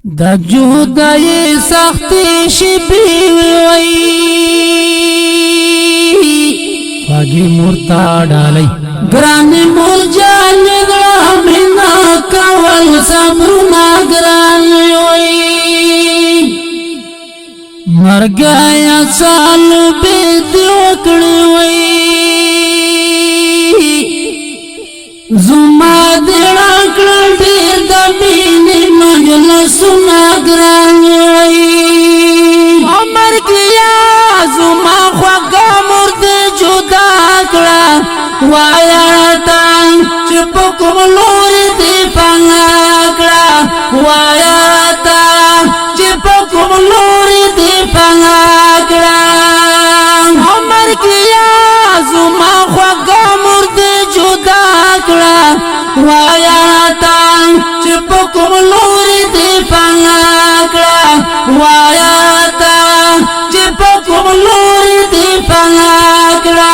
دا جدائی سختی شبی وی خواگی مرتا ڈالی گرانی مور جانی گرامینا کول سبرنا گرانی وی مرگایا سالو بیدی وکڑی وی زما دیڑا کڑی دبینی مجلسنا گرانی وی عمر کیا زما خواگا مرد جدا کڑا وایا تان چپو کملوری دی پنگا کڑا وایا تان چپو کملوری دی پنگا کڑا عمر کیا زما خواگا مرد جدا کڑا وایا تان چپو کملوری دی پنگا کڑا وایا تان چپو کملوری دی پنگا کڑا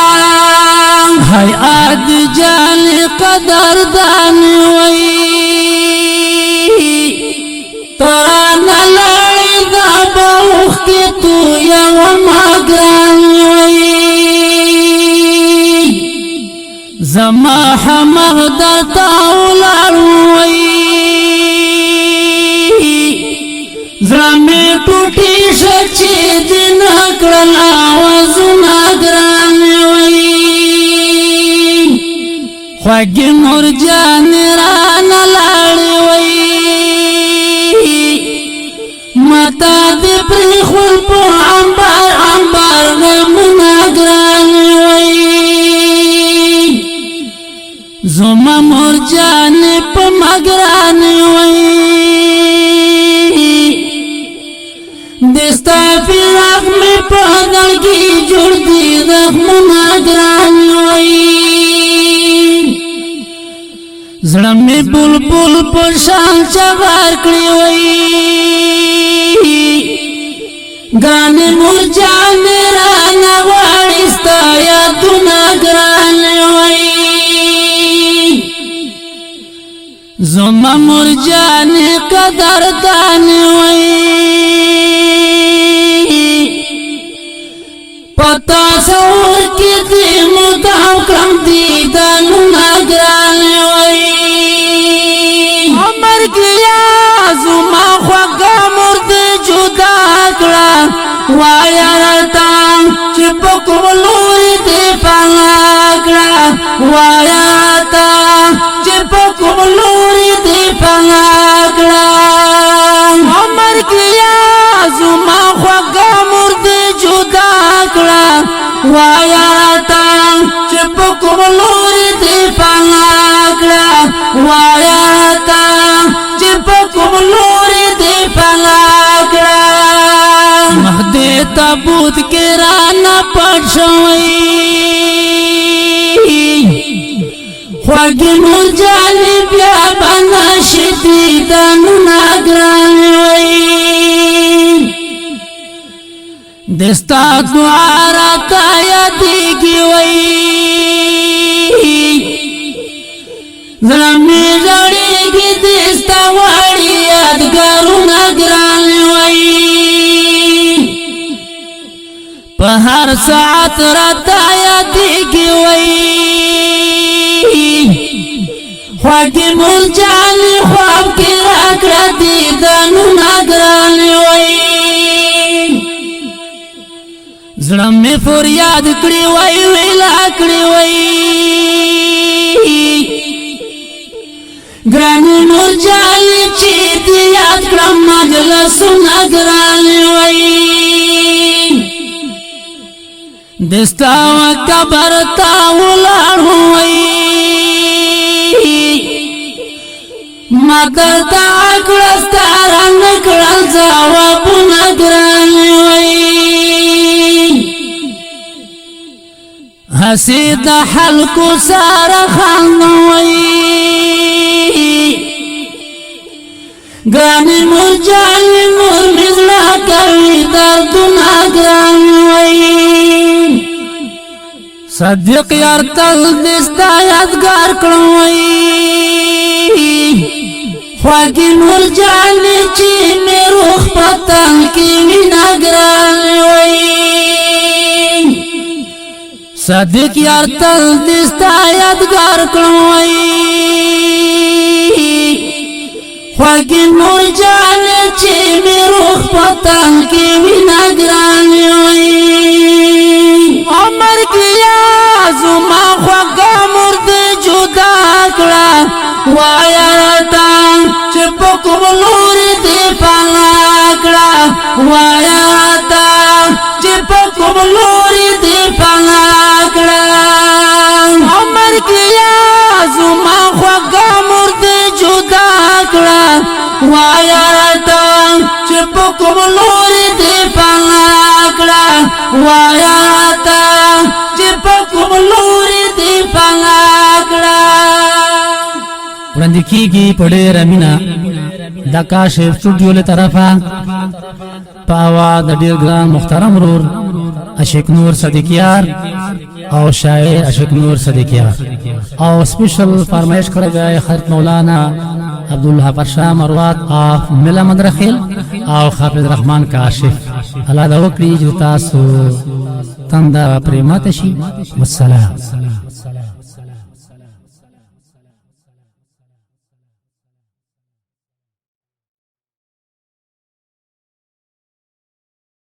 ہائی آد جان قدر دان وی ترانا لڑی دا باوخ کی تو یو مگران وی زما حمغ در تاولار وی زرمی ٹوٹی شچی دن اکڑل آوازنا گران وی خواگی مور جان رانا لاری وی متا دی پری خول پو عمبار عمبار غمنا گران وی زما مور جان پا مگران وی دستا پی رقم پادل کی جوڑ دی رقمنا گران وی زڑمی بول بول پشان چغار کری وی گرانی مور جان رانا وارستا یادونا گران وی زما مور جان قدر دان وی پتا سور کی دی مدعو کرم دی دانونا گران وی عمر کیا زما خواگا مرد جدا کڑا وایا تان چپو کملوری دی پنگا کڑا وایا تان چپو کملوری دی پنگا کڑا عمر کیا زما خواگا مرد جدا کڑا وایا تان چپو کملوری دی پنگا کڑا وایا تان چپو کملوری دی پنگا کڑا مہدی تابوت کے رانا پڑشوئی خواگی مور جانی بیا بنا شدی دانونا گران وی دستا دوارا تایا دیگی وی زرمی جڑی گی دستا واری یادگارونا گران وی پہر ساعت راتا یادگی وی خواگی مور جانی خواب کی راکڑا دیدانونا گران وی زڑمی فریاد کڑی وی ویلا کڑی وی گرانی مور جانی چیتی یاد کرم مجلسونا گران وی دستا و کبر تاولار ہوئی مگر تا اکڑستا رنگ کڑل زوابونا گران ہوئی حسید حلقو سارا خان ہوئی گرانی مور جانی مور مزلا کوي دردنا گران وی صدق یار تل دستا یادگار کړوي خواږی مور جانی چې صدیق یار تل دستا یادگار کړوي خوږی نور جان چې مې روح پتنګ کې وینا ګران وي عمر کې یا زما خوږه مرد جدا کړه وایا تا چې په کوم لوري دی پانا کړه وایا تا چې په کوم لوري دی پانا کړه عمر کې یا زما خوږه مرد جدا کړه وایا تا چې په کوم لوري دی پانا کړه وایا تا چې په کوم لوري دی پانا کړه وړاندې کیږي په ډېره مینه د کاشف سټوډیو له طرفه په اواز د ډېر ګران محترم ورور عاشق نور صدیق یار او شاعر عاشق نور صدیق یار او سپیشل فرمایش کړی دی حضرت مولانا عبدالله پرشا مروات آف ملا مدرخیل او حافظ رحمان کاشف الله دا وکړي چې تاسو تنده پرې ماته شي والسلام